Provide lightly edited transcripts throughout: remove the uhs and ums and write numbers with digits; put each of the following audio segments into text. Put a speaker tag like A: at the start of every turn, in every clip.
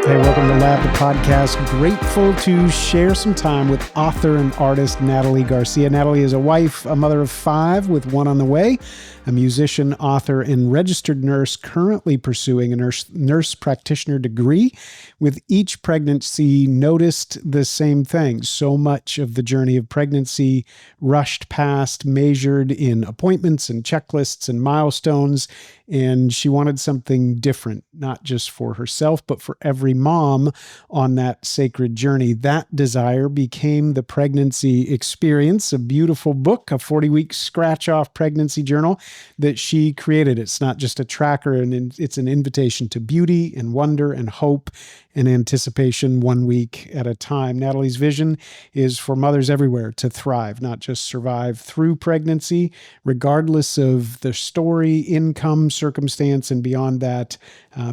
A: Hey, welcome to Lab, the podcast. Grateful to share some time with author and artist Natalie Garcia. Natalie is a wife, a mother of 5 with 1 on the way, a musician, author, and registered nurse currently pursuing a nurse practitioner degree. With each pregnancy, noticed the same thing. So much of the journey of pregnancy rushed past, measured in appointments and checklists and milestones. And she wanted something different, not just for herself, but for every mom on that sacred journey. That desire became the Pregnancy Experience, a beautiful book, a 40-week scratch-off pregnancy journal that she created. It's not just a tracker, and it's an invitation to beauty and wonder and hope and anticipation 1 week at a time. Natalie's vision is for mothers everywhere to thrive, not just survive through pregnancy, regardless of the story, income, circumstance, and beyond that,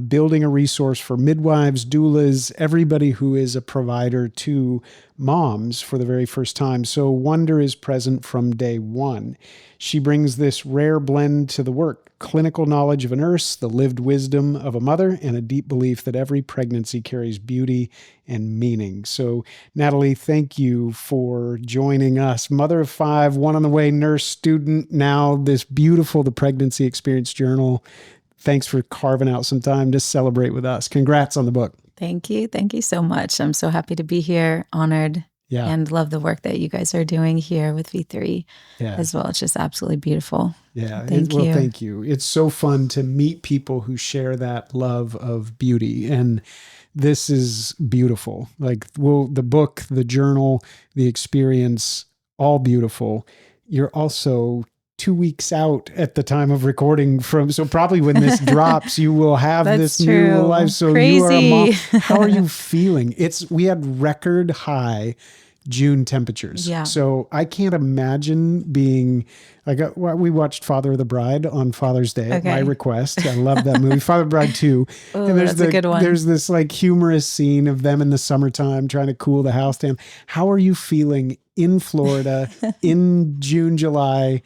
A: building a resource for midwives, doulas, everybody who is a provider to moms for the very first time. So wonder is present from day one. She brings this rare blend to the work: clinical knowledge of a nurse, the lived wisdom of a mother, and a deep belief that every pregnancy carries beauty and meaning. So, Natalie, thank you for joining us. Mother of 5, 1 on the way, nurse student, now this beautiful The Pregnancy Experience Journal. Thanks for carving out some time to celebrate with us. Congrats on the book.
B: Thank you. Thank you so much. I'm so happy to be here, honored, and love the work that you guys are doing here with V3 as well. It's just absolutely beautiful.
A: Yeah.
B: Thank you.
A: Thank you. It's so fun to meet people who share that love of beauty. And this is beautiful. Like, the book, the journal, the experience, all beautiful. You're also 2 weeks out at the time of recording so probably when this drops, you will have this new life. So
B: Crazy.
A: You are a mom. How are you feeling? We had record high June temperatures.
B: Yeah.
A: So I can't imagine being like, we watched Father of the Bride on Father's Day at my request. I love that movie, Father of the Bride 2.
B: Oh, and that's a good one.
A: There's this like humorous scene of them in the summertime trying to cool the house down. How are you feeling in Florida in June, July,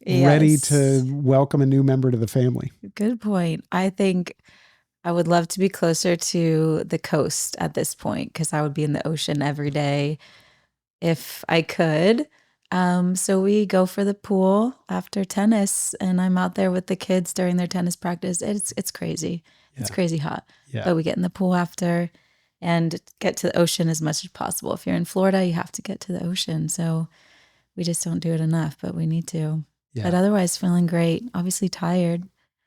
A: ready to welcome a new member to the family?
B: Good point. I think I would love to be closer to the coast at this point, because I would be in the ocean every day if I could. So we go for the pool after tennis, and I'm out there with the kids during their tennis practice. It's crazy. Yeah. It's crazy hot. Yeah. But we get in the pool after and get to the ocean as much as possible. If you're in Florida, you have to get to the ocean. So we just don't do it enough, but we need to. Yeah. But otherwise, feeling great. Obviously tired.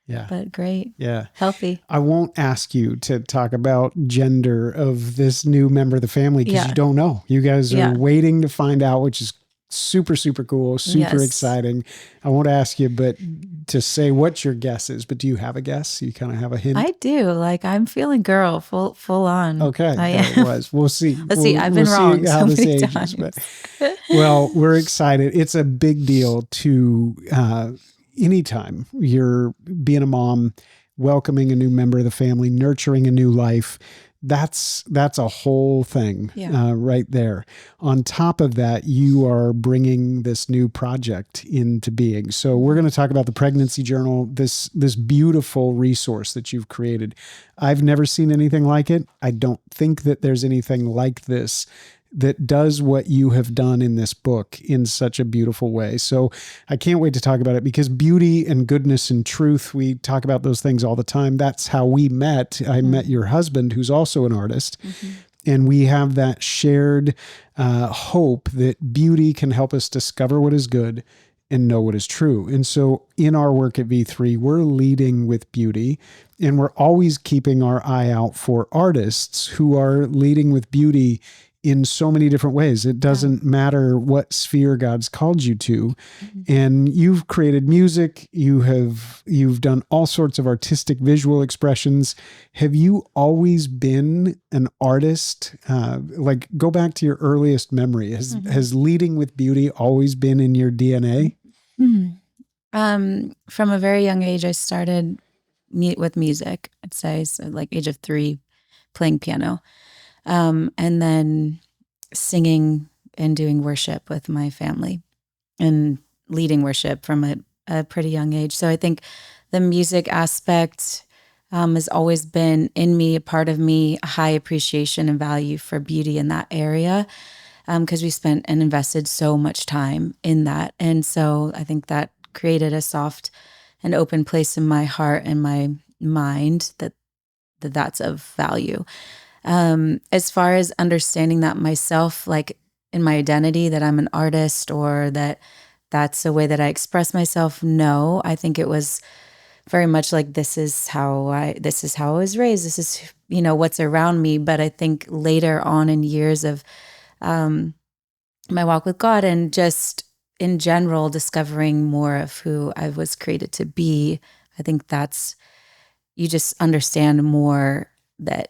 B: Yeah. But great. Yeah. Healthy.
A: I won't ask you to talk about gender of this new member of the family, because you don't know. You guys are waiting to find out, which is super, super cool, super exciting. I won't ask you, but to say what your guess is, but do you have a guess? You kind of have a hint?
B: I do. Like, I'm feeling girl, full on.
A: Okay. It was. We'll see.
B: Let's see. I've been wrong so many times.
A: Well, we're excited. It's a big deal to, anytime you're being a mom, welcoming a new member of the family, nurturing a new life, that's a whole thing right there. On top of that, you are bringing this new project into being. So we're going to talk about the Pregnancy Journal, this beautiful resource that you've created. I've never seen anything like it. I don't think that there's anything like this that does what you have done in this book in such a beautiful way. So I can't wait to talk about it, because beauty and goodness and truth, we talk about those things all the time. That's how we met. I met your husband, who's also an artist. Mm-hmm. And we have that shared hope that beauty can help us discover what is good and know what is true. And so in our work at V3, we're leading with beauty, and we're always keeping our eye out for artists who are leading with beauty in so many different ways. It doesn't matter what sphere God's called you to. Mm-hmm. And you've created music. You've done all sorts of artistic visual expressions. Have you always been an artist? Like, go back to your earliest memory. Has leading with beauty always been in your DNA?
B: Mm-hmm. From a very young age, I started with music, I'd say, so like age of 3, playing piano. And then singing and doing worship with my family and leading worship from a pretty young age. So I think the music aspect has always been in me, a part of me, a high appreciation and value for beauty in that area, because we spent and invested so much time in that. And so I think that created a soft and open place in my heart and my mind that's of value. As far as understanding that myself, like in my identity, that I'm an artist or that's a way that I express myself, no, I think it was very much like this is how I was raised. This is, what's around me. But I think later on in years of my walk with God and just in general discovering more of who I was created to be, I think that's, you just understand more that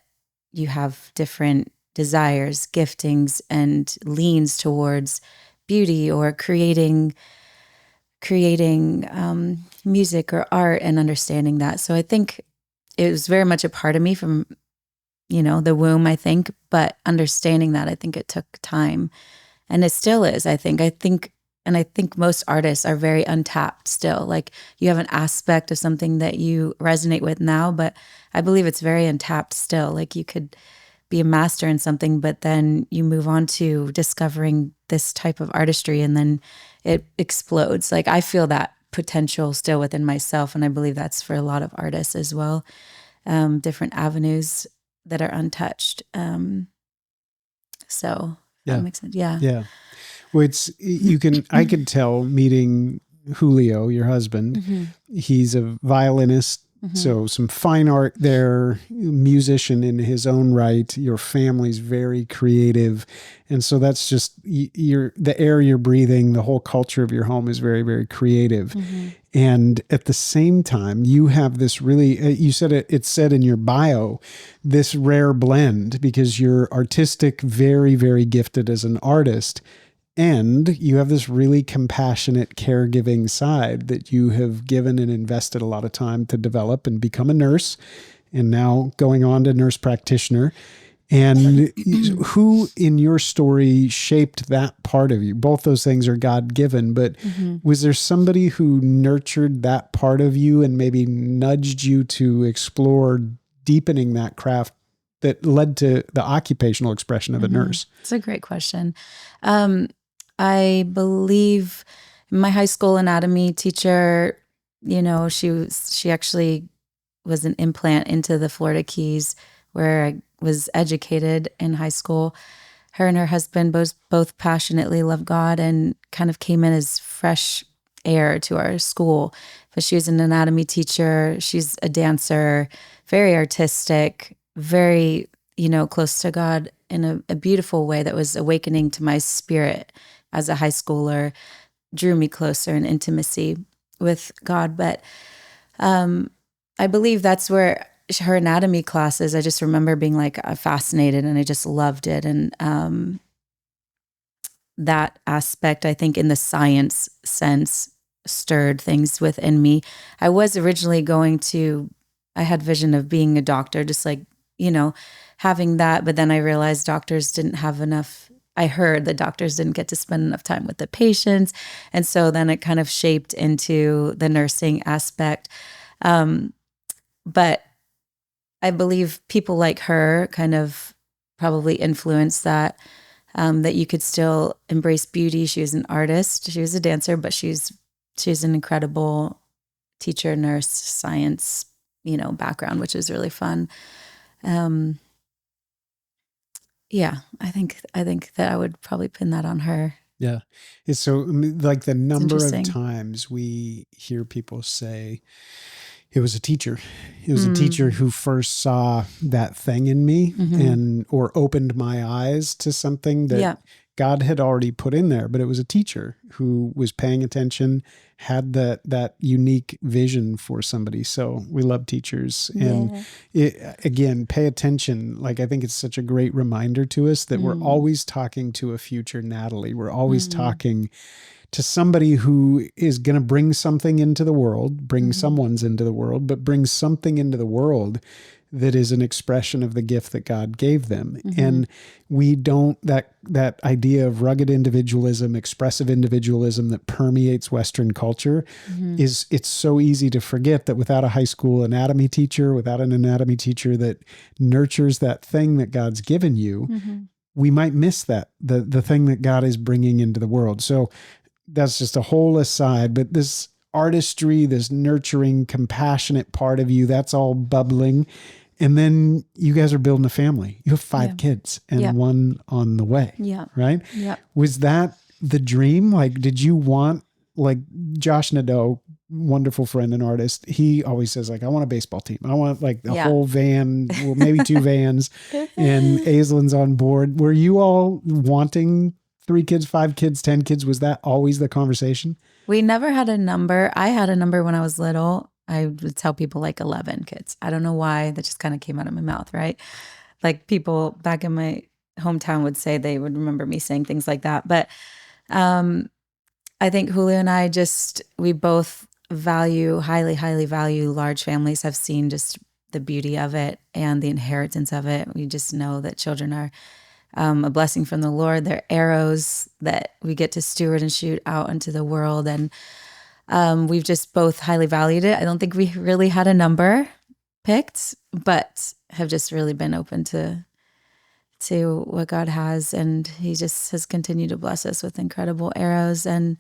B: you have different desires, giftings, and leans towards beauty or creating music or art and understanding that. So I think it was very much a part of me from, the womb, I think, but understanding that, I think it took time, and it still is, I think, and I think most artists are very untapped still. Like you have an aspect of something that you resonate with now, but I believe it's very untapped still. Like you could be a master in something, but then you move on to discovering this type of artistry and then it explodes. Like I feel that potential still within myself. And I believe that's for a lot of artists as well. Different avenues that are untouched. So that makes sense. Yeah.
A: Yeah. Well, I could tell meeting Julio, your husband, he's a violinist. So some fine art there, musician in his own right. Your family's very creative. And so that's just the air you're breathing, the whole culture of your home is very, very creative. And at the same time, you have this really, you said it said in your bio, this rare blend because you're artistic, very, very gifted as an artist. And you have this really compassionate, caregiving side that you have given and invested a lot of time to develop and become a nurse, and now going on to nurse practitioner. And who in your story shaped that part of you? Both those things are God-given, but was there somebody who nurtured that part of you and maybe nudged you to explore deepening that craft that led to the occupational expression of a nurse?
B: It's a great question. I believe my high school anatomy teacher, she actually was an implant into the Florida Keys where I was educated in high school. Her and her husband both passionately love God and kind of came in as fresh air to our school. But she was an anatomy teacher. She's a dancer, very artistic, very, close to God in a beautiful way that was awakening to my spirit as a high schooler, drew me closer in intimacy with God. But I believe that's where her anatomy classes, I just remember being like fascinated and I just loved it. And that aspect, I think in the science sense, stirred things within me. I was originally I had vision of being a doctor, just like, having that. But then I realized doctors didn't have enough. I heard that doctors didn't get to spend enough time with the patients. And so then it kind of shaped into the nursing aspect. But I believe people like her kind of probably influenced that, that you could still embrace beauty. She was an artist. She was a dancer, but she's an incredible teacher, nurse, science, background, which is really fun. Yeah, I think that I would probably pin that on her.
A: Yeah. It's so like the number of times we hear people say, it was a teacher. It was a teacher who first saw that thing in me or opened my eyes to something that God had already put in there, but it was a teacher who was paying attention, had that unique vision for somebody. So we love teachers. And again, pay attention. Like, I think it's such a great reminder to us that we're always talking to a future Natalie. We're always talking to somebody who is going to bring something into the world, bring someone's into the world, but bring something into the world that is an expression of the gift that God gave them.
B: Mm-hmm.
A: And we don't, that idea of rugged individualism, expressive individualism that permeates Western culture
B: Mm-hmm.
A: it's so easy to forget that without a high school anatomy teacher, without an anatomy teacher that nurtures that thing that God's given you,
B: Mm-hmm.
A: we might miss that, the thing that God is bringing into the world. So that's just a whole aside, but this artistry, this nurturing, compassionate part of you, that's all bubbling. And then you guys are building a family. You have 5 kids and one on the way.
B: Yeah.
A: Right?
B: Yeah.
A: Was that the dream? Like, did you want, like Josh Nadeau, wonderful friend and artist, he always says, like, I want a baseball team. I want like a whole van, well, maybe 2 vans, and Aislinn's on board. Were you all wanting 3 kids, 5 kids, 10 kids? Was that always the conversation?
B: We never had a number. I had a number when I was little. I would tell people like 11 kids. I don't know why. That just kind of came out of my mouth, right? Like people back in my hometown would say they would remember me saying things like that. But I think Julio and I we both highly value large families, have seen just the beauty of it and the inheritance of it. We just know that children are a blessing from the Lord. They're arrows that we get to steward and shoot out into the world. And we've just both highly valued it. I don't think we really had a number picked, but have just really been open to what God has. And he just has continued to bless us with incredible arrows. And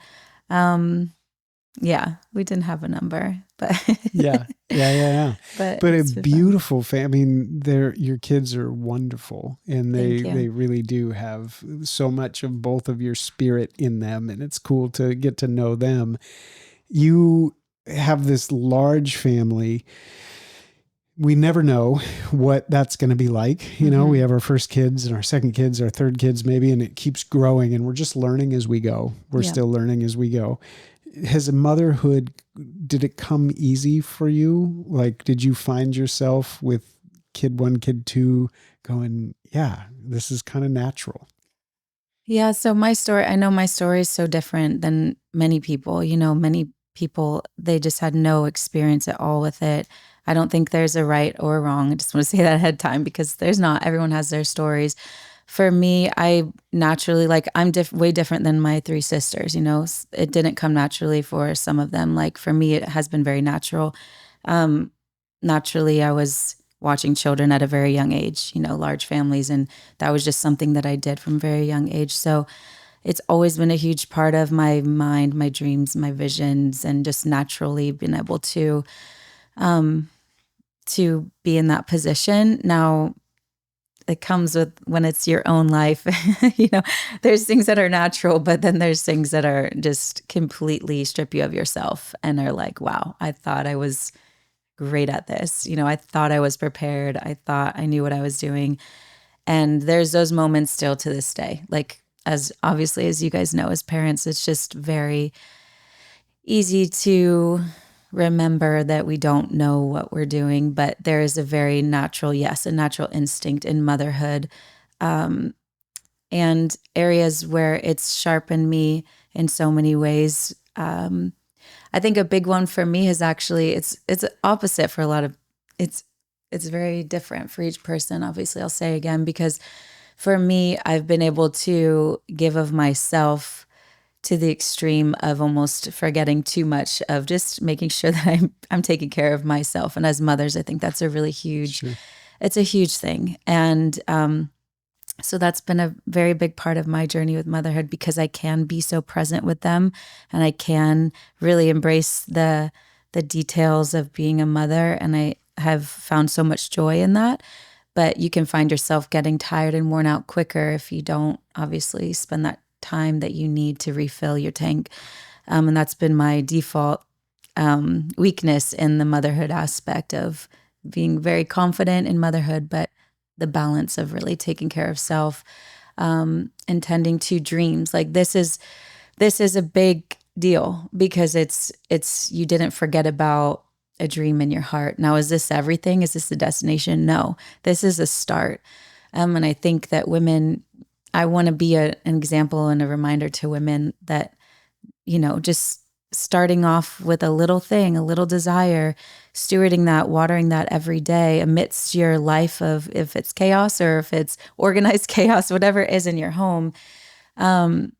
B: we didn't have a number, but
A: yeah. But a beautiful family. I mean, your kids are wonderful, and they really do have so much of both of your spirit in them, and it's cool to get to know them. You have this large family. We never know what that's going to be like. You know, we have our first kids and our second kids, our third kids maybe, and it keeps growing, and we're just learning as we go. We're still learning as we go. Has motherhood, did it come easy for you? Like, did you find yourself with kid 1, kid 2 going, yeah, this is kind of natural?
B: Yeah. So I know my story is so different than many people. You know, many people, they just had no experience at all with it. I don't think there's a right or a wrong. I just want to say that ahead of time, because there's not. Everyone has their stories. For me, I naturally, I'm way different than my 3 sisters, you know. It didn't come naturally for some of them. Like for me, it has been very natural. Naturally, I was watching children at a very young age, you know, large families. And that was just something that I did from a very young age. So it's always been a huge part of my mind, my dreams, my visions, and just naturally being able to be in that position. Now, it comes with when it's your own life, you know, there's things that are natural, but then there's things that are just completely strip you of yourself and are like, wow, I thought I was great at this. You know, I thought I was prepared. I thought I knew what I was doing. And there's those moments still to this day. Like, as obviously, as you guys know, as parents, it's just very easy to remember that we don't know what we're doing, but there is a very natural instinct in motherhood, and areas where it's sharpened me in so many ways. I think a big one for me is actually, it's opposite for a lot of, it's very different for each person. Obviously, I'll say again, because for me, I've been able to give of myself to the extreme of almost forgetting too much, of just making sure that I'm taking care of myself. And as mothers, I think that's a really huge, it's a huge thing. And so that's been a very big part of my journey with motherhood, because I can be so present with them, and I can really embrace the details of being a mother. And I have found so much joy in that. But you can find yourself getting tired and worn out quicker if you don't obviously spend that time that you need to refill your tank. And that's been my default weakness in the motherhood aspect of being very confident in motherhood, but the balance of really taking care of self, and tending to dreams. Like this is a big deal, because it's you didn't forget about a dream in your heart. Now, is this everything? Is this the destination? No, this is a start. And I think that women, I want to be an example and a reminder to women that, you know, just starting off with a little thing, a little desire, stewarding that, watering that every day amidst your life of, if it's chaos or if it's organized chaos, whatever it is in your home.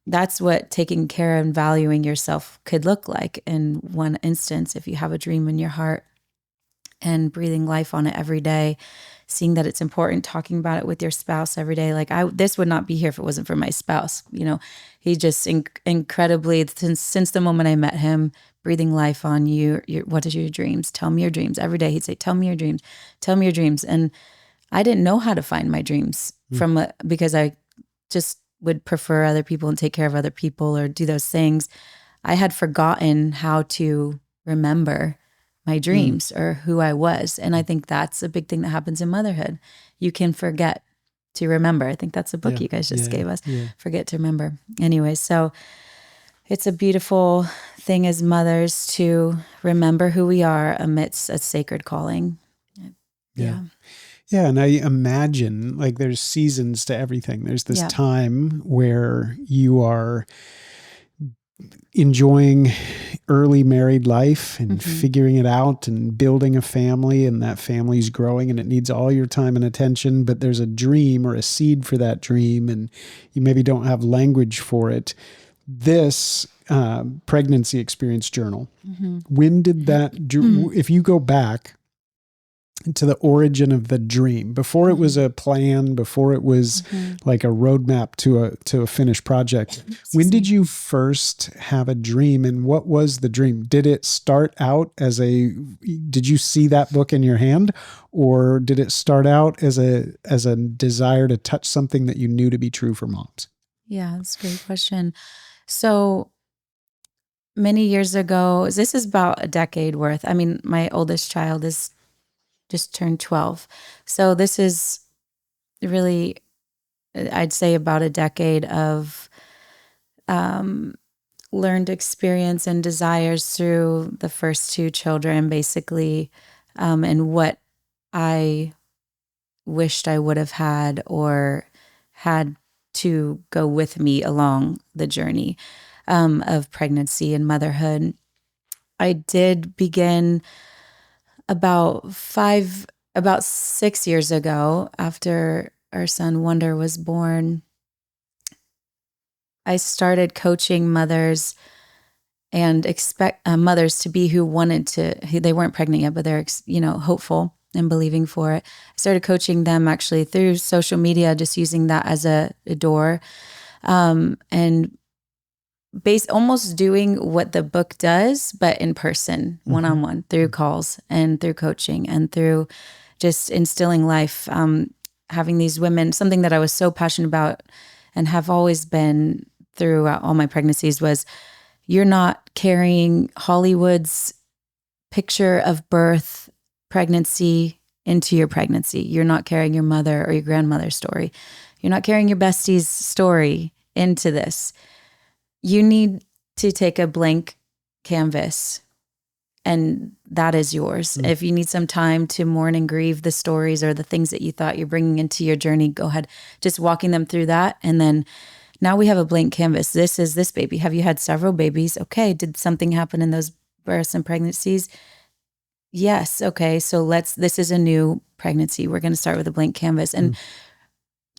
B: That's what taking care and valuing yourself could look like in one instance. If you have a dream in your heart and breathing life on it every day, seeing that it's important, talking about it with your spouse every day. Like this would not be here if it wasn't for my spouse. He just incredibly, since the moment I met him, breathing life on you. What is your dreams? Tell me your dreams. Every day he'd say, tell me your dreams. Tell me your dreams. And I didn't know how to find my dreams because I just would prefer other people and take care of other people or do those things. I had forgotten how to remember my dreams or who I was. And I think that's a big thing that happens in motherhood. You can forget to remember. I think that's a book you guys just gave us. Yeah. Forget to remember. Anyway, so it's a beautiful thing as mothers to remember who we are amidst a sacred calling.
A: Yeah. Yeah. And I imagine like there's seasons to everything. There's this time where you are enjoying early married life and figuring it out and building a family, and that family's growing and it needs all your time and attention, but there's a dream or a seed for that dream and you maybe don't have language for it. This pregnancy experience journal, when did that, if you go back to the origin of the dream, before it was a plan, before it was like a roadmap to a finished project, when did you first have a dream and what was the dream? Did it start out did you see that book in your hand, or did it start out as a desire to touch something that you knew to be true for moms?
B: Yeah, that's a great question. So many years ago, this is about a decade worth. I mean, my oldest child is just turned 12. So this is really, I'd say, about a decade of learned experience and desires through the first two children, basically, and what I wished I would have had or had to go with me along the journey of pregnancy and motherhood. I did begin about 6 years ago, after our son Wonder was born. I started coaching mothers and expect mothers to be who wanted to. They weren't pregnant yet, but they're hopeful and believing for it. I started coaching them actually through social media, just using that as a door, and almost doing what the book does, but in person, one-on-one, through calls and through coaching and through just instilling life, having these women, something that I was so passionate about and have always been throughout all my pregnancies was, you're not carrying Hollywood's picture of birth, pregnancy into your pregnancy. You're not carrying your mother or your grandmother's story. You're not carrying your bestie's story into this. You need to take a blank canvas, and that is yours. If you need some time to mourn and grieve the stories or the things that you thought you're bringing into your journey, go ahead, just walking them through that. And then now we have a blank canvas. This is this baby. Have you had several babies? Okay. Did something happen in those births and pregnancies? Yes. Okay. So this is a new pregnancy. We're going to start with a blank canvas, and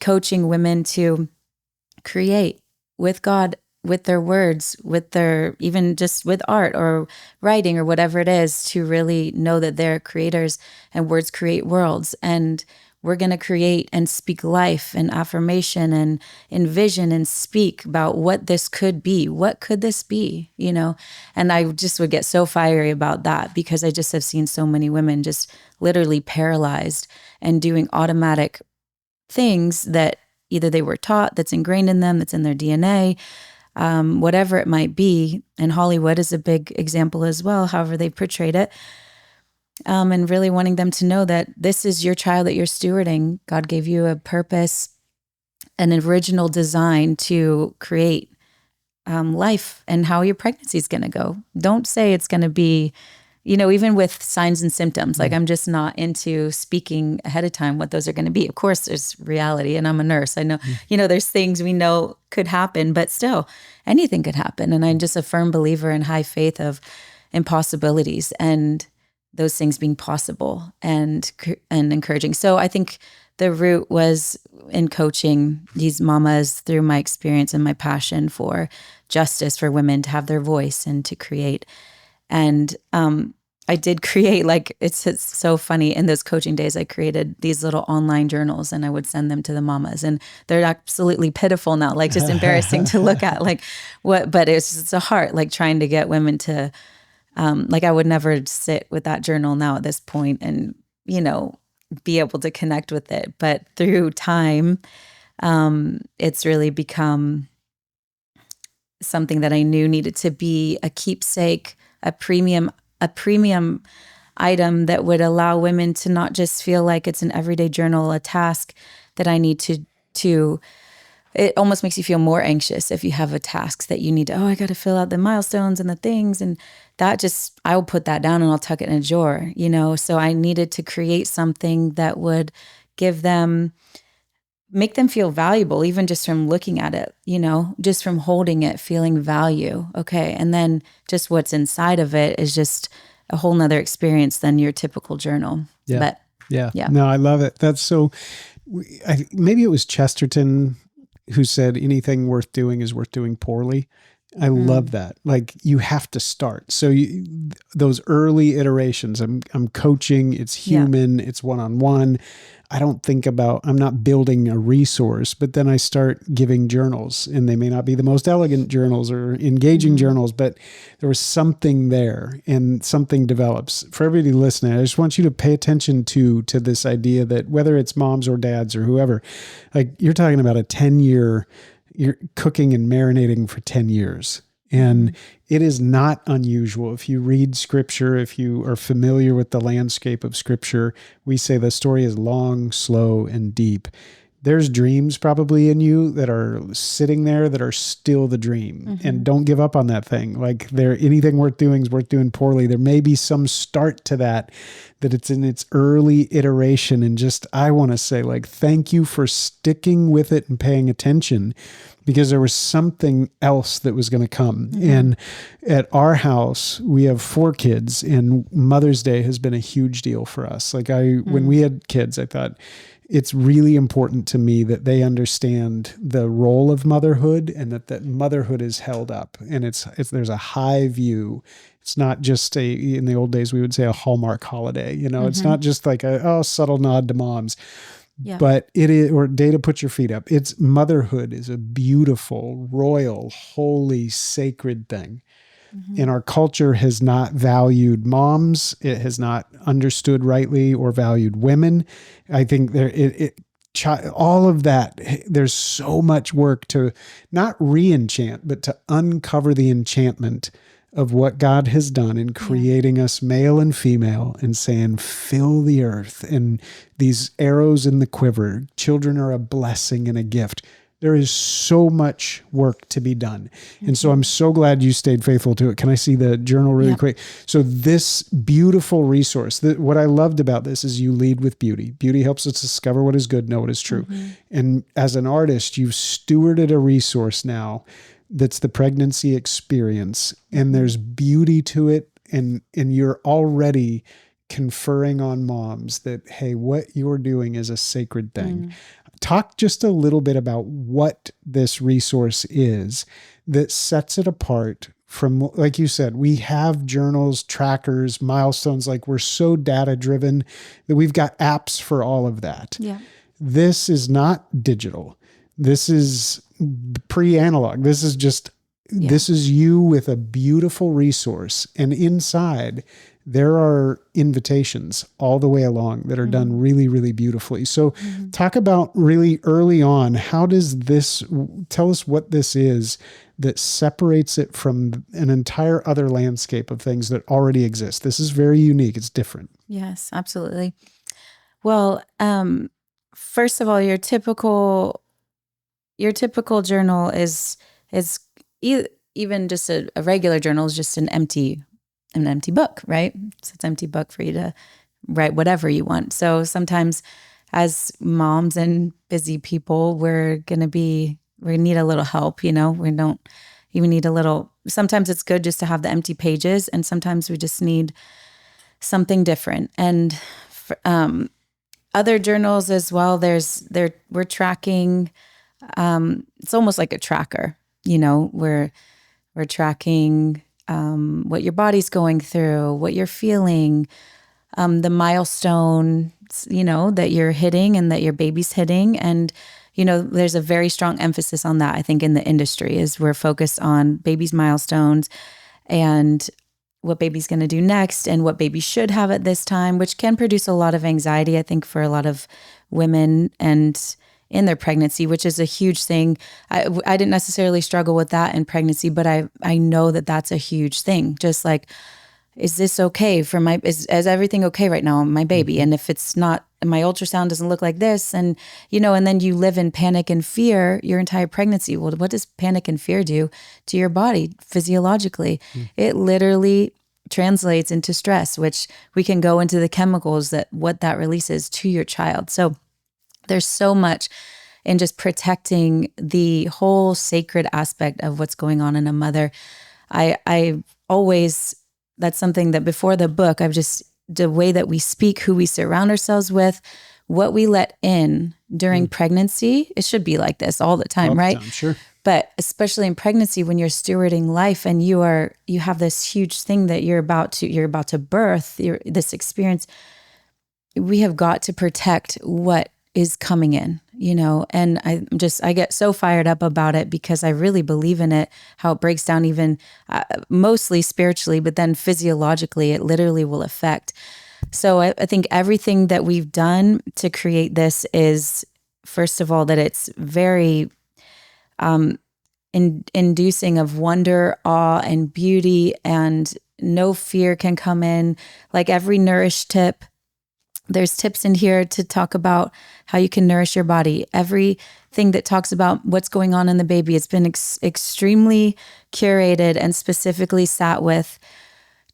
B: coaching women to create with God, with their words, with their, even just with art or writing or whatever it is, to really know that they're creators and words create worlds. And we're going to create and speak life and affirmation and envision and speak about what this could be. What could this be? And I just would get so fiery about that, because I just have seen so many women just literally paralyzed and doing automatic things that either they were taught, that's ingrained in them, that's in their DNA, whatever it might be. And Hollywood is a big example as well, however they portrayed it. And really wanting them to know that this is your child that you're stewarding. God gave you a purpose, an original design to create life, and how your pregnancy is going to go. Don't say it's going to be, even with signs and symptoms. Like, I'm just not into speaking ahead of time what those are going to be. Of course, there's reality, and I'm a nurse. I know, there's things we know could happen, but still anything could happen. And I'm just a firm believer in high faith of impossibilities. And those things being possible and encouraging. So I think the root was in coaching these mamas through my experience and my passion for justice for women to have their voice and to create. And I did create, like, it's so funny. In those coaching days, I created these little online journals and I would send them to the mamas. And they're absolutely pitiful now, like just embarrassing to look at. Like but it's a heart, like trying to get women to, like I would never sit with that journal now at this point and, be able to connect with it. But through time, it's really become something that I knew needed to be a keepsake, a premium item that would allow women to not just feel like it's an everyday journal, a task that I need to it almost makes you feel more anxious if you have a task that you need to, I got to fill out the milestones and the things. And that just, I'll put that down and I'll tuck it in a drawer, So I needed to create something that would make them feel valuable, even just from looking at it, just from holding it, feeling value. Okay. And then just what's inside of it is just a whole nother experience than your typical journal.
A: Yeah.
B: But
A: yeah. No, I love it. That's so, maybe it was Chesterton who said anything worth doing is worth doing poorly. I love that. Like, you have to start. So those early iterations, I'm coaching, it's human, it's one-on-one. I'm not building a resource, but then I start giving journals, and they may not be the most elegant journals or engaging journals, but there was something there and something develops. For everybody listening, I just want you to pay attention to this idea that whether it's moms or dads or whoever, like, you're talking about a 10-year, you're cooking and marinating for 10 years. And it is not unusual. If you read scripture, if you are familiar with the landscape of scripture, we say the story is long, slow, and deep. There's dreams probably in you that are sitting there that are still the dream. And don't give up on that thing. Like, anything worth doing is worth doing poorly. There may be some start to that it's in its early iteration. And just, I want to say, like, thank you for sticking with it and paying attention, because there was something else that was going to come. And at our house, we have 4 kids, and Mother's Day has been a huge deal for us. Like, when we had kids, I thought, it's really important to me that they understand the role of motherhood, and that motherhood is held up, and there's a high view. It's not just in the old days, we would say a Hallmark holiday, it's not just like a subtle nod to moms, but it is, or day to put your feet up. It's motherhood is a beautiful, royal, holy, sacred thing. And our culture has not valued moms. It has not understood rightly or valued women. I think all of that, there's so much work to not re-enchant, but to uncover the enchantment of what God has done in creating us male and female, and saying, fill the earth, and these arrows in the quiver. Children are a blessing and a gift. There is so much work to be done. And so I'm so glad you stayed faithful to it. Can I see the journal really quick? So this beautiful resource, what I loved about this is you lead with beauty. Beauty helps us discover what is good, know what is true. And as an artist, you've stewarded a resource now that's the pregnancy experience, and there's beauty to it. And you're already conferring on moms that, hey, what you're doing is a sacred thing. Talk just a little bit about what this resource is that sets it apart from, like you said, we have journals, trackers, milestones. Like, we're so data driven that we've got apps for all of that.
B: Yeah.
A: This is not digital. This is pre-analog. This is just, this is you with a beautiful resource. And inside, there are invitations all the way along that are done really, really beautifully. So talk about really early on, tell us what this is that separates it from an entire other landscape of things that already exist. This is very unique. It's different.
B: Yes, absolutely. Well, first of all, your typical journal is even just a regular journal is just an empty book, right? So it's an empty book for you to write whatever you want. So sometimes as moms and busy people, we need a little help, we don't even need sometimes it's good just to have the empty pages, and sometimes we just need something different. And other journals as well, we're tracking, it's almost like a tracker, we're tracking what your body's going through, what you're feeling, the milestones, that you're hitting and that your baby's hitting. And, there's a very strong emphasis on that, I think, in the industry, is we're focused on baby's milestones and what baby's going to do next and what baby should have at this time, which can produce a lot of anxiety, I think, for a lot of women and in their pregnancy, which is a huge thing. I didn't necessarily struggle with that in pregnancy, but I know that that's a huge thing. Just like, is this okay for is everything okay right now on my baby? And if it's not, my ultrasound doesn't look like this, and and then you live in panic and fear your entire pregnancy. Well, what does panic and fear do to your body physiologically? It literally translates into stress, which we can go into the chemicals what that releases to your child. So there's so much in just protecting the whole sacred aspect of what's going on in a mother. I always, that's something that before the book, the way that we speak, who we surround ourselves with, what we let in during pregnancy, it should be like this all the time, right?
A: Sure.
B: But especially in pregnancy, when you're stewarding life and you have this huge thing that you're about to birth, this experience, we have got to protect what is coming in, and I get so fired up about it because I really believe in it, how it breaks down even mostly spiritually, but then physiologically, it literally will affect. So I think everything that we've done to create this is, first of all, that it's very inducing of wonder, awe, and beauty, and no fear can come in. Like every nourish tip, there's tips in here to talk about how you can nourish your body. Everything that talks about what's going on in the baby, it's been extremely curated and specifically sat with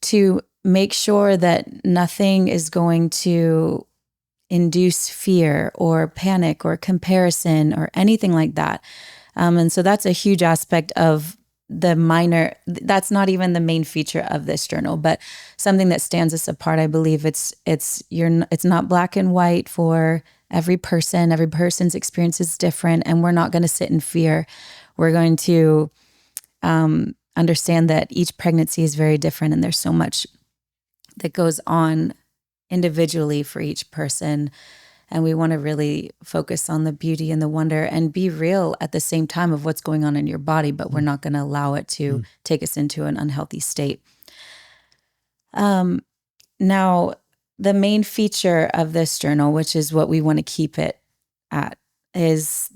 B: to make sure that nothing is going to induce fear or panic or comparison or anything like that. And so that's a huge aspect of that's not even the main feature of this journal, but something that stands us apart. I believe it's not black and white for every person. Every person's experience is different, and we're not going to sit in fear. We're going to understand that each pregnancy is very different, and there's so much that goes on individually for each person. And we want to really focus on the beauty and the wonder and be real at the same time of what's going on in your body, but we're not going to allow it to take us into an unhealthy state. Now, the main feature of this journal, which is what we want to keep it at, is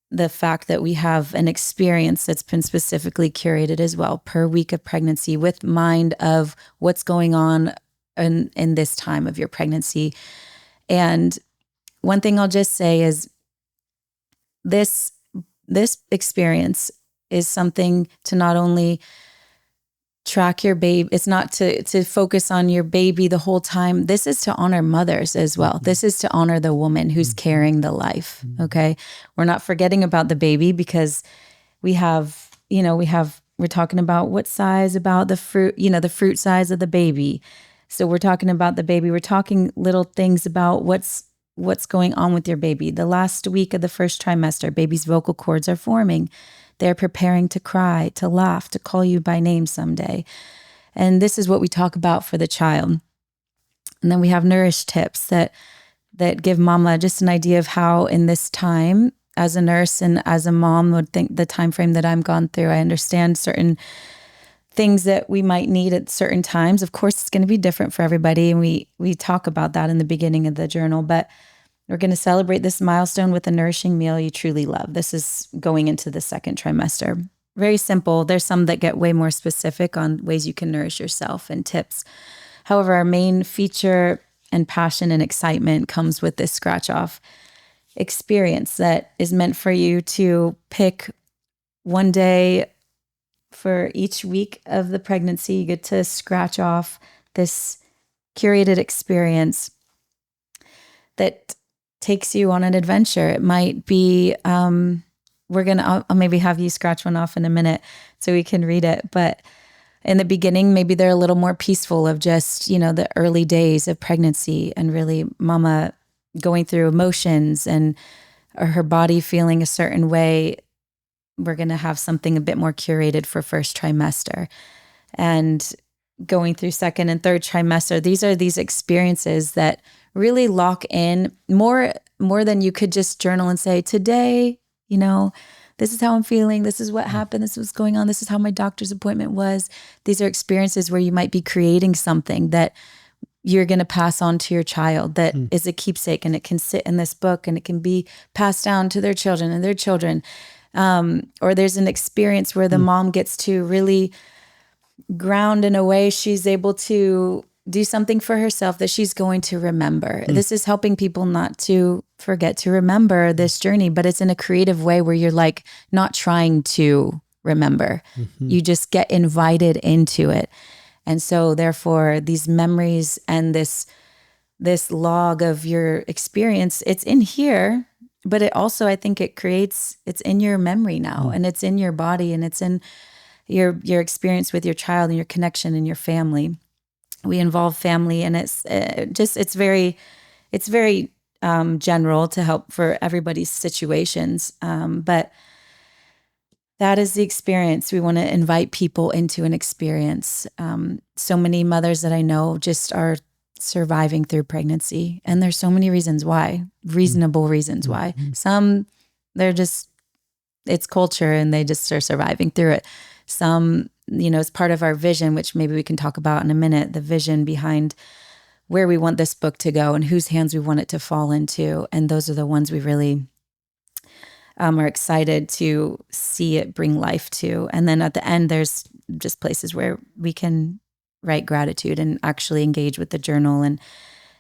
B: the fact that we have an experience that's been specifically curated as well per week of pregnancy with mind of what's going on in this time of your pregnancy. And one thing I'll just say is this experience is something to not only track your baby, it's not to focus on your baby the whole time. This is to honor mothers as well. This is to honor the woman who's carrying the life, okay? We're not forgetting about the baby because we're talking about what size, about the fruit, the fruit size of the baby. So we're talking about the baby. We're talking little things about what's going on with your baby. The last week of the first trimester, baby's vocal cords are forming. They're preparing to cry, to laugh, to call you by name someday. And this is what we talk about for the child. And then we have nourish tips that give mama just an idea of how in this time, as a nurse and as a mom would think the time frame that I'm gone through, I understand certain things that we might need at certain times. Of course, it's going to be different for everybody. And we talk about that in the beginning of the journal, but we're going to celebrate this milestone with a nourishing meal you truly love. This is going into the second trimester. Very simple. There's some that get way more specific on ways you can nourish yourself and tips. However, our main feature and passion and excitement comes with this scratch off experience that is meant for you to pick one day for each week of the pregnancy. You get to scratch off this curated experience that takes you on an adventure. It might be, I'll maybe have you scratch one off in a minute so we can read it. But in the beginning, maybe they're a little more peaceful of just, the early days of pregnancy and really mama going through emotions and or her body feeling a certain way. We're going to have something a bit more curated for first trimester. And going through second and third trimester, these are these experiences that really lock in more than you could just journal and say, today, this is how I'm feeling. This is what happened. This is what's going on. This is how my doctor's appointment was. These are experiences where you might be creating something that you're going to pass on to your child that is a keepsake, and it can sit in this book and it can be passed down to their children and their children. Or there's an experience where the mom gets to really ground in a way she's able to do something for herself that she's going to remember. This is helping people not to forget to remember this journey, but it's in a creative way where you're like not trying to remember. You just get invited into it. And so therefore these memories and this log of your experience, it's in here, but it also, I think it's in your memory now, and it's in your body, and it's in your experience with your child and your connection and your family. We involve family, and it's very general to help for everybody's situations. But that is the experience. We want to invite people into an experience. So many mothers that I know just are surviving through pregnancy, and there's so many reasons why, reasonable reasons why. Some, it's culture and they just are surviving through it. Some, it's part of our vision, which maybe we can talk about in a minute, the vision behind where we want this book to go and whose hands we want it to fall into. And those are the ones we really are excited to see it bring life to. And then at the end, there's just places where we can write gratitude and actually engage with the journal and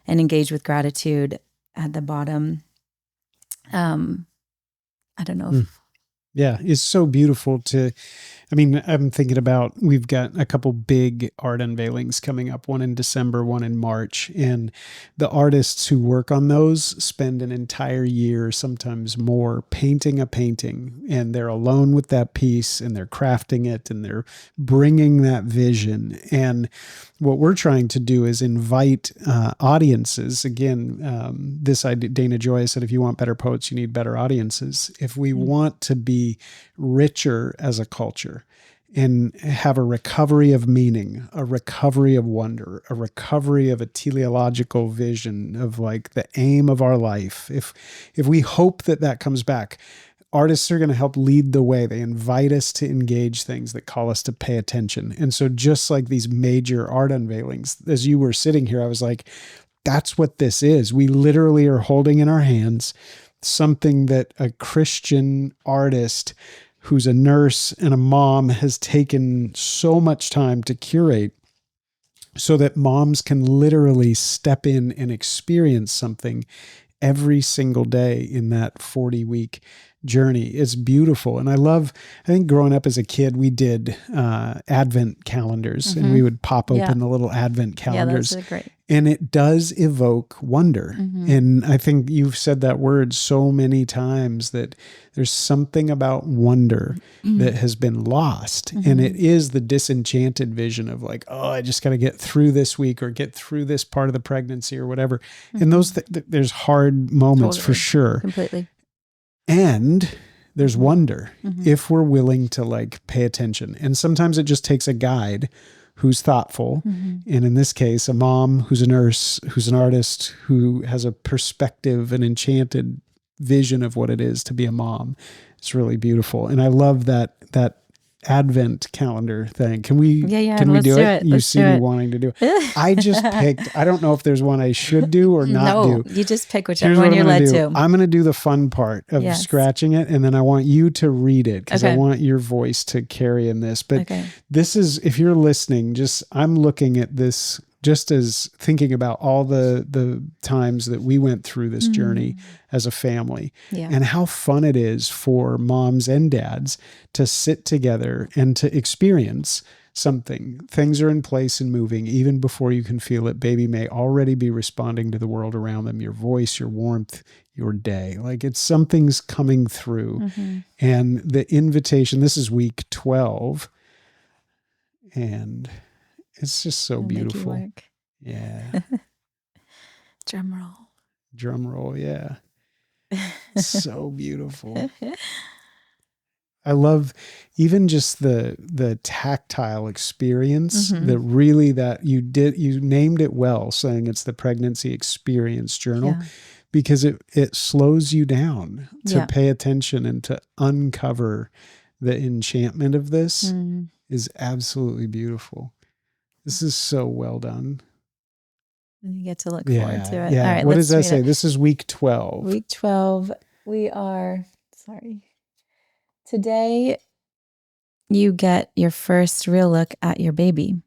B: engage with gratitude at the bottom. I don't know if
A: Yeah, it's so beautiful I'm thinking about, we've got a couple big art unveilings coming up, one in December, one in March. And the artists who work on those spend an entire year, sometimes more, painting a painting. And they're alone with that piece, and they're crafting it, and they're bringing that vision. And what we're trying to do is invite audiences. Again, this idea, Dana Joy said, if you want better poets, you need better audiences. If we want to be richer as a culture and have a recovery of meaning, a recovery of wonder, a recovery of a teleological vision of like the aim of our life, if we hope that comes back, artists are going to help lead the way. They invite us to engage things that call us to pay attention. And so just like these major art unveilings, as you were sitting here, I was like, that's what this is. We literally are holding in our hands something that a Christian artist who's a nurse and a mom has taken so much time to curate so that moms can literally step in and experience something every single day in that 40-week journey. It's beautiful. And I think growing up as a kid, we did Advent calendars, and we would pop open the little Advent calendars.
B: Yeah, that's great.
A: And it does evoke wonder. And I think you've said that word so many times, that there's something about wonder that has been lost. And it is the disenchanted vision of like, oh, I just got to get through this week or get through this part of the pregnancy or whatever. And there's hard moments for sure.
B: Completely.
A: And there's wonder if we're willing to like pay attention. And sometimes it just takes a guide who's thoughtful. And in this case, a mom who's a nurse, who's an artist, who has a perspective, an enchanted vision of what it is to be a mom. It's really beautiful. And I love that Advent calendar thing. Can we do it? You see me wanting to do it. I just picked, I don't know if there's one I should do or not do.
B: You just pick whichever one you're led to.
A: I'm going to do the fun part of scratching it, and then I want you to read it because I want your voice to carry in this. But this is, if you're listening, I'm looking at this just as thinking about all the times that we went through this journey as a family, and how fun it is for moms and dads to sit together and to experience something. Things are in place and moving even before you can feel it. Baby may already be responding to the world around them, your voice, your warmth, your day. Like something's coming through. And the invitation, this is week 12. And it's just so
B: It'll make you
A: beautiful.
B: work.
A: Yeah.
B: Drum roll.
A: Drum roll. Yeah. So beautiful. I love even just the tactile experience that really that you named it well, saying it's the pregnancy experience journal, because it slows you down to pay attention and to uncover the enchantment of this is absolutely beautiful. This is so well done.
B: And you get to look forward to it.
A: Yeah.
B: All right,
A: What does that
B: read
A: say?
B: it.
A: This is week 12.
B: Week 12. We are, today you get your first real look at your baby,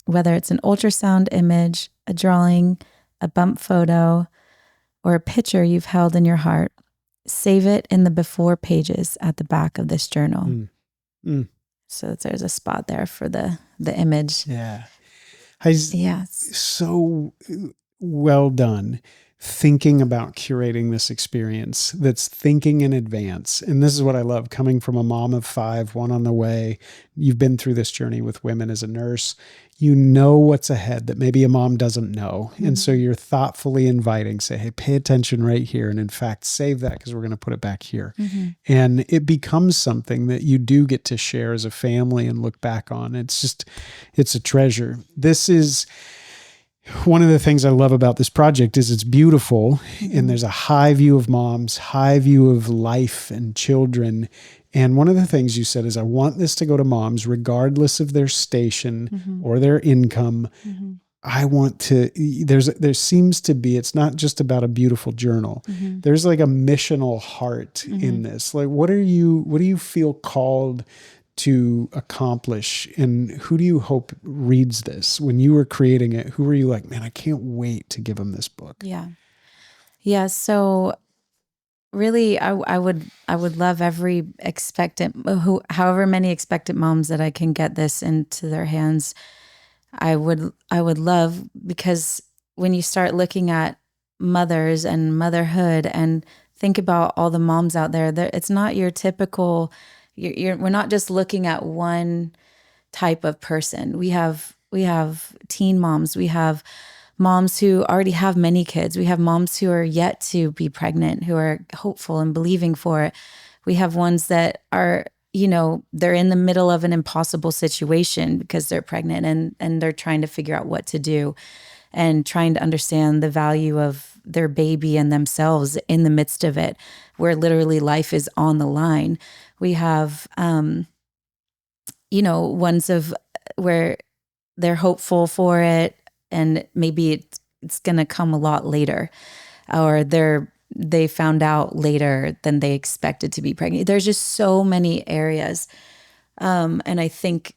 B: whether it's an ultrasound image, a drawing, a bump photo, or a picture you've held in your heart. Save it in the before pages at the back of this journal. So there's a spot there for the image.
A: Yeah.
B: Yes.
A: So well done. Thinking about curating this experience, that's thinking in advance. And this is what I love, coming from a mom of 5, one on the way. You've been through this journey with women as a nurse. You know what's ahead that maybe a mom doesn't know. And so you're thoughtfully inviting, say, hey, pay attention right here. And in fact, save that because we're going to put it back here. And it becomes something that you do get to share as a family and look back on. It's a treasure. This is one of the things I love about this project is it's beautiful and there's a high view of moms, high view of life and children. And one of the things you said is, I want this to go to moms regardless of their station or their income. I want to, there seems to be, it's not just about a beautiful journal. There's like a missional heart in this. Like, what do you feel called to accomplish, and who do you hope reads this? When you were creating it, who were you like, man, I can't wait to give them this book?
B: Yeah. So really, I would love every expectant, however many expectant moms that I can get this into their hands. I would love, because when you start looking at mothers and motherhood and think about all the moms out there, it's not your typical. We're not just looking at one type of person. We have teen moms. We have moms who already have many kids. We have moms who are yet to be pregnant, who are hopeful and believing for it. We have ones that are, they're in the middle of an impossible situation because they're pregnant and they're trying to figure out what to do and trying to understand the value of their baby and themselves in the midst of it, where literally life is on the line. We have, ones of where they're hopeful for it and maybe it's going to come a lot later, or they found out later than they expected to be pregnant. There's just so many areas. And I think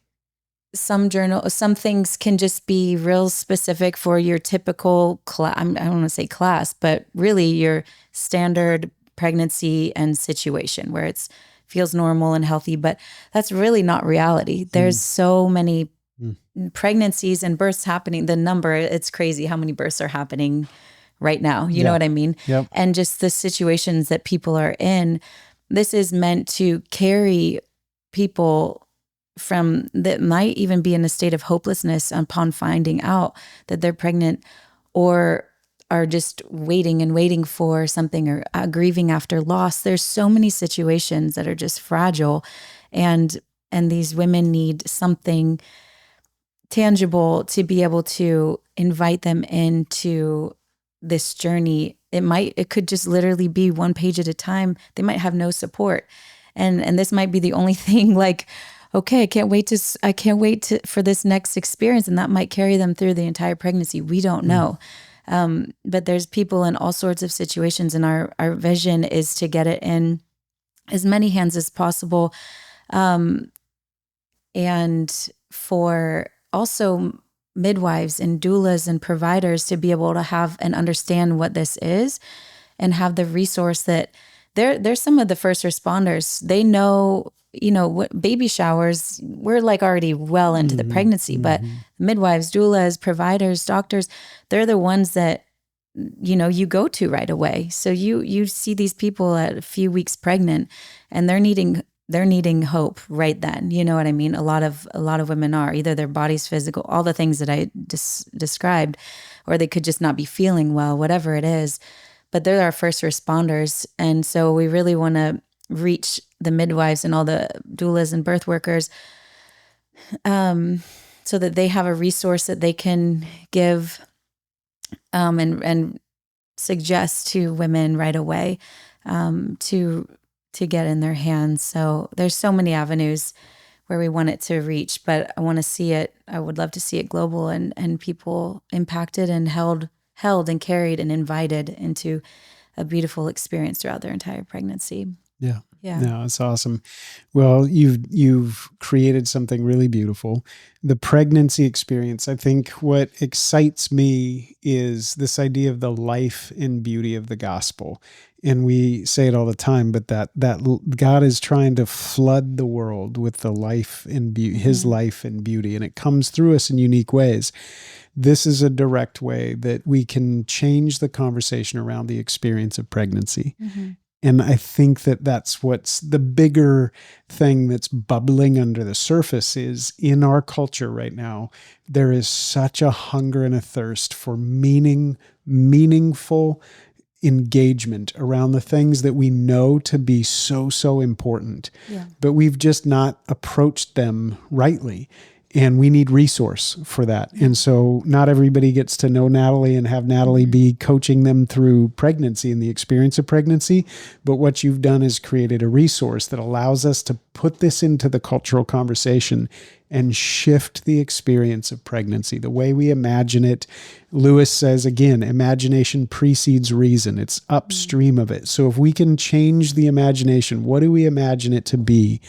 B: some things can just be real specific for your typical class. I don't want to say class, but really your standard pregnancy and situation where it's feels normal and healthy, but that's really not reality. There's so many pregnancies and births happening. The number, it's crazy how many births are happening right now. You know what I mean?
A: Yep.
B: And just the situations that people are in. This is meant to carry people from that might even be in a state of hopelessness upon finding out that they're pregnant, or are just waiting for something, or grieving after loss. There's so many situations that are just fragile, and these women need something tangible to be able to invite them into this journey. It could just literally be one page at a time. They might have no support. And this might be the only thing, like, okay, I can't wait for this next experience. And that might carry them through the entire pregnancy. We don't know. But there's people in all sorts of situations, and our vision is to get it in as many hands as possible. And for also midwives and doulas and providers to be able to have and understand what this is, and have the resource that they're some of the first responders. They know, what baby showers, we're like already well into the pregnancy, but midwives, doulas, providers, doctors, they're the ones that, you go to right away. So you see these people at a few weeks pregnant, and they're needing they're needing hope right then. You know what I mean? A lot of women are either their body's physical, all the things that I described, or they could just not be feeling well, whatever it is. But they're our first responders. And so we really want to reach the midwives and all the doulas and birth workers, so that they have a resource that they can give, and suggest to women right away, to get in their hands. So there's so many avenues where we want it to reach, but I want to see it. I would love to see it global and people impacted and held and carried and invited into a beautiful experience throughout their entire pregnancy.
A: Yeah.
B: Yeah.
A: No, it's awesome. Well, you've created something really beautiful. The pregnancy experience, I think what excites me is this idea of the life and beauty of the gospel. And we say it all the time, but that God is trying to flood the world with the life and beauty, his life and beauty, and it comes through us in unique ways. This is a direct way that we can change the conversation around the experience of pregnancy. And I think that that's what's the bigger thing that's bubbling under the surface is in our culture right now, there is such a hunger and a thirst for meaningful engagement around the things that we know to be so important. Yeah. But we've just not approached them rightly. And we need resource for that. And so not everybody gets to know Natalie and have Natalie be coaching them through pregnancy and the experience of pregnancy. But what you've done is created a resource that allows us to put this into the cultural conversation and shift the experience of pregnancy, the way we imagine it. Lewis says, again, imagination precedes reason. It's upstream of it. So if we can change the imagination, what do we imagine it to be?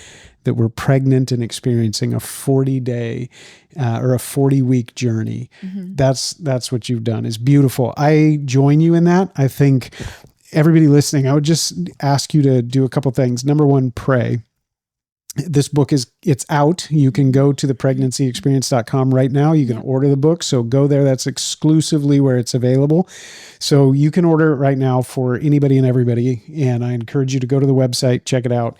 A: That we're pregnant and experiencing a 40-day or a 40-week journey. That's what you've done. Is beautiful. I join you in that. I think everybody listening, I would just ask you to do a couple things. Number one, pray. This book it's out. You can go to thepregnancyexperience.com right now. You can order the book. So go there. That's exclusively where it's available. So you can order it right now for anybody and everybody. And I encourage you to go to the website, check it out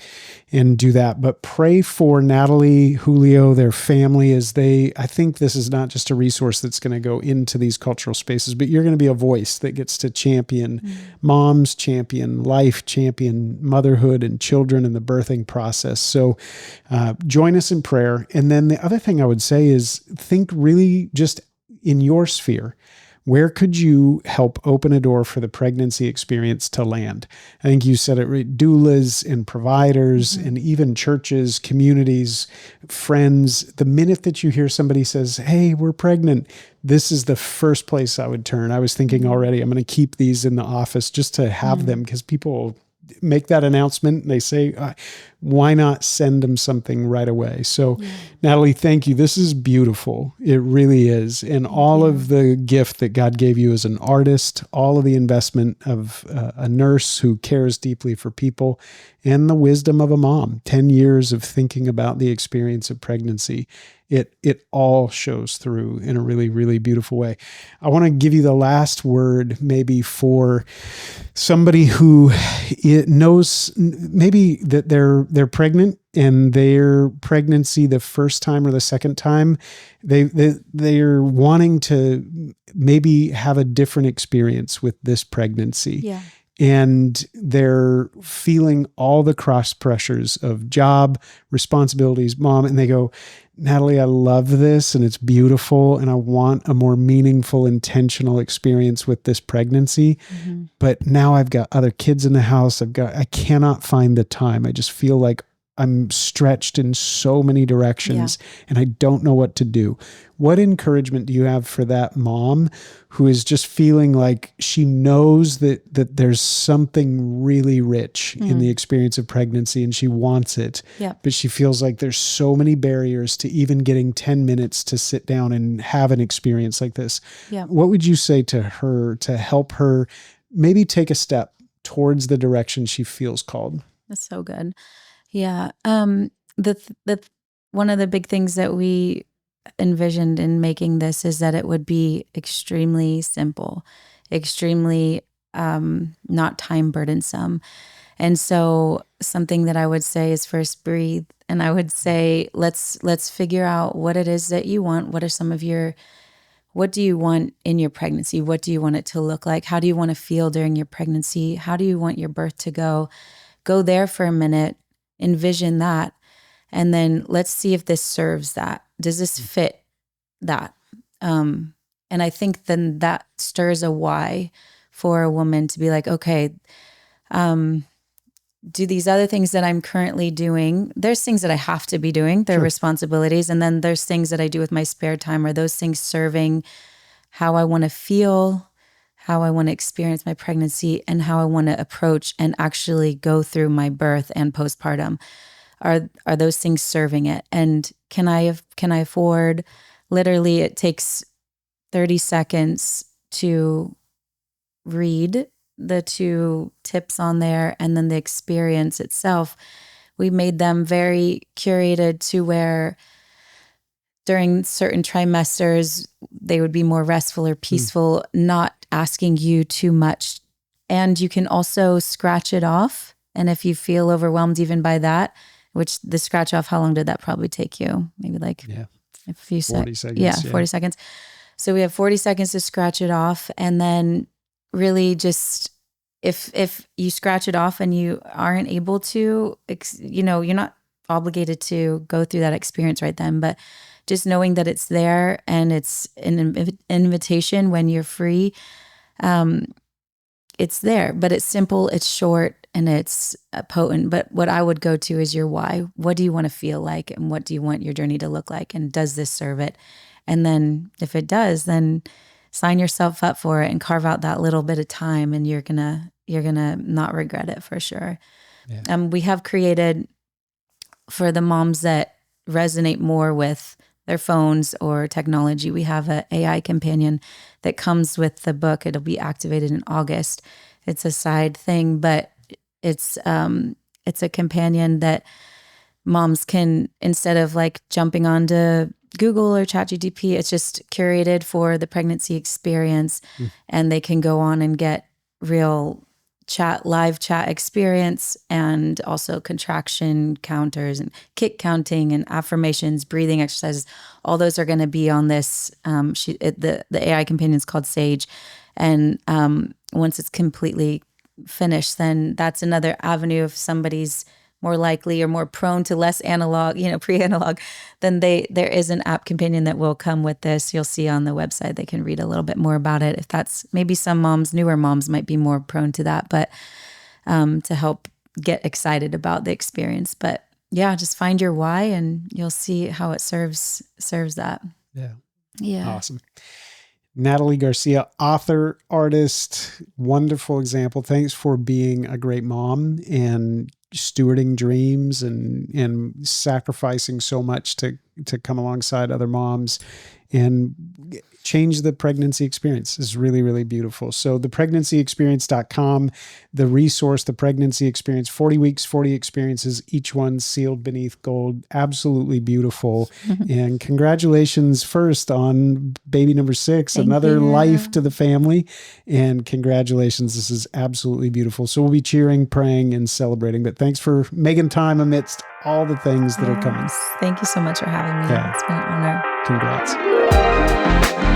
A: and do that. But pray for Natalie, Julio, their family I think this is not just a resource that's going to go into these cultural spaces, but you're going to be a voice that gets to champion moms, champion life, champion motherhood and children and the birthing process. So join us in prayer. And then the other thing I would say is think really just in your sphere. Where could you help open a door for the pregnancy experience to land? I think you said it right. Doulas and providers and even churches, communities, friends. The minute that you hear somebody says, hey, we're pregnant, this is the first place I would turn. I was thinking already, I'm going to keep these in the office just to have them because people make that announcement and they say, why not send them something right away? So Natalie, thank you. This is beautiful. It really is. And all of the gift that God gave you as an artist, all of the investment of a nurse who cares deeply for people and the wisdom of a mom, 10 years of thinking about the experience of pregnancy. It all shows through in a really, really beautiful way. I want to give you the last word maybe for somebody who knows maybe that they're pregnant and their pregnancy the first time or the second time, they're wanting to maybe have a different experience with this pregnancy. Yeah. And they're feeling all the cross pressures of job, responsibilities, mom, and they go, Natalie, I love this and it's beautiful and I want a more meaningful, intentional experience with this pregnancy. But now I've got other kids in the house. I cannot find the time. I just feel like I'm stretched in so many directions and I don't know what to do. What encouragement do you have for that mom who is just feeling like she knows that there's something really rich in the experience of pregnancy and she wants it, but she feels like there's so many barriers to even getting 10 minutes to sit down and have an experience like this? What would you say to her to help her maybe take a step towards the direction she feels called?
B: That's so good. Yeah. The one of the big things that we envisioned in making this is that it would be extremely simple, extremely not time burdensome. And so something that I would say is first breathe. And I would say, let's figure out what it is that you want. What are some of what do you want in your pregnancy? What do you want it to look like? How do you want to feel during your pregnancy? How do you want your birth to go? Go there for a minute, envision that. And then let's see if this serves that. Does this fit that? And I think then that stirs a why for a woman to be like, okay, do these other things that I'm currently doing, there's things that I have to be doing, they're responsibilities. And then there's things that I do with my spare time. Are those things serving how I want to feel, how I want to experience my pregnancy, and how I want to approach and actually go through my birth and postpartum? Are those things serving it? And can I afford, literally it takes 30 seconds to read the 2 tips on there, and then the experience itself. We made them very curated to where during certain trimesters, they would be more restful or peaceful, not asking you too much. And you can also scratch it off. And if you feel overwhelmed even by that, which the scratch off, how long did that probably take you? Maybe like a few
A: 40 seconds.
B: Yeah, 40 seconds. So we have 40 seconds to scratch it off. And then really just, if you scratch it off and you aren't able to, you're not obligated to go through that experience right then, but just knowing that it's there and it's an invitation when you're free, it's there, but it's simple, it's short, and it's potent. But what I would go to is your why. What do you want to feel like, and what do you want your journey to look like? And does this serve it? And then if it does, then sign yourself up for it and carve out that little bit of time, and you're gonna not regret it for sure. Yeah. We have created, for the moms that resonate more with their phones or technology, we have an AI companion that comes with the book. It'll be activated in August. It's a side thing, but it's a companion that moms can, instead of like jumping onto Google or ChatGPT, it's just curated for the pregnancy experience, and they can go on and get real live chat experience, and also contraction counters and kick counting and affirmations, breathing exercises. All those are going to be on this. The AI companion is called Sage, and once it's completely finished, then that's another avenue. If somebody's more likely or more prone to less analog, pre-analog, then there is an app companion that will come with this. You'll see on the website, they can read a little bit more about it. If that's, maybe some moms, newer moms might be more prone to that, but to help get excited about the experience. But yeah, just find your why and you'll see how it serves that.
A: Yeah.
B: Yeah.
A: Awesome. Natalie Garcia, author, artist, wonderful example. Thanks for being a great mom and stewarding dreams and sacrificing so much to come alongside other moms and change the pregnancy experience. Is really, really beautiful. So thepregnancyexperience.com, the resource, the pregnancy experience, 40 weeks, 40 experiences, each one sealed beneath gold. Absolutely beautiful. And congratulations first on baby number 6,
B: Thank
A: another
B: you.
A: life to the family. And congratulations. This is absolutely beautiful. So we'll be cheering, praying, and celebrating. But thanks for making time amidst all the things that are coming.
B: Thank you so much for having me.
A: Yeah.
B: It's been an honor.
A: Congrats.